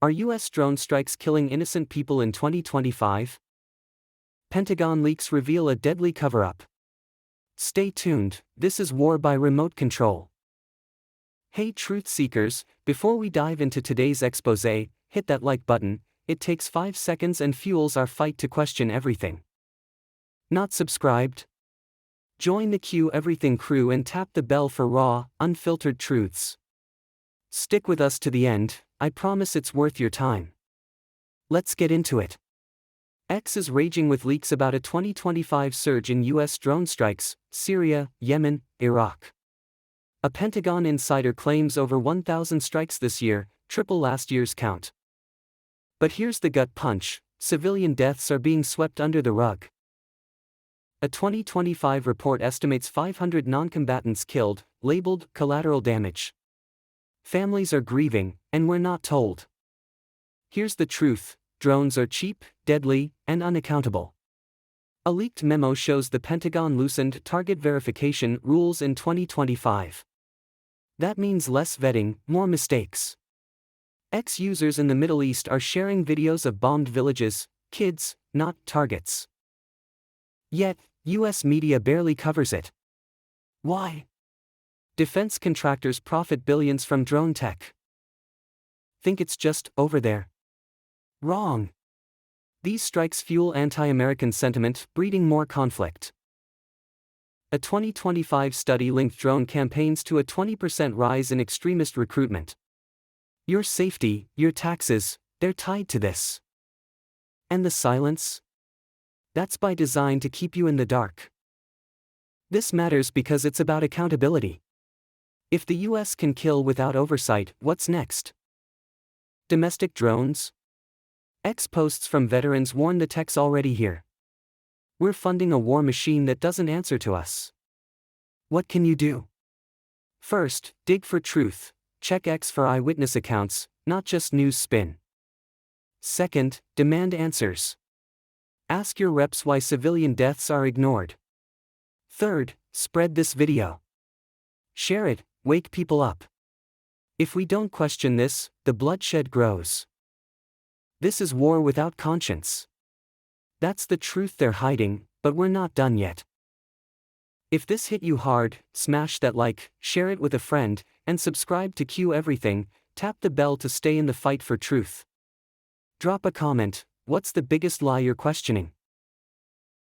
Are U.S. drone strikes killing innocent people in 2025? Pentagon leaks reveal a deadly cover-up. Stay tuned, this is War by Remote Control. Hey truth seekers, before we dive into today's expose, hit that like button. It takes 5 seconds and fuels our fight to question everything. Not subscribed? Join the Q Everything crew and tap the bell for raw, unfiltered truths. Stick with us to the end, I promise it's worth your time. Let's get into it. X is raging with leaks about a 2025 surge in U.S. drone strikes, Syria, Yemen, Iraq. A Pentagon insider claims over 1,000 strikes this year, triple last year's count. But here's the gut punch: civilian deaths are being swept under the rug. A 2025 report estimates 500 non-combatants killed, labeled collateral damage. Families are grieving, and we're not told. Here's the truth: drones are cheap, deadly, and unaccountable. A leaked memo shows the Pentagon loosened target verification rules in 2025. That means less vetting, more mistakes. Ex-users in the Middle East are sharing videos of bombed villages, kids, not targets. Yet, U.S. media barely covers it. Why? Defense contractors profit billions from drone tech. Think it's just over there? Wrong. These strikes fuel anti-American sentiment, breeding more conflict. A 2025 study linked drone campaigns to a 20% rise in extremist recruitment. Your safety, your taxes, they're tied to this. And the silence? That's by design to keep you in the dark. This matters because it's about accountability. If the U.S. can kill without oversight, what's next? Domestic drones? Ex-posts from veterans warn the tech's already here. We're funding a war machine that doesn't answer to us. What can you do? First, dig for truth. Check X for eyewitness accounts, not just news spin. Second, demand answers. Ask your reps why civilian deaths are ignored. Third, spread this video. Share it, wake people up. If we don't question this, the bloodshed grows. This is war without conscience. That's the truth they're hiding, but we're not done yet. If this hit you hard, smash that like, share it with a friend, and subscribe to Q Everything. Tap the bell to stay in the fight for truth. Drop a comment: what's the biggest lie you're questioning?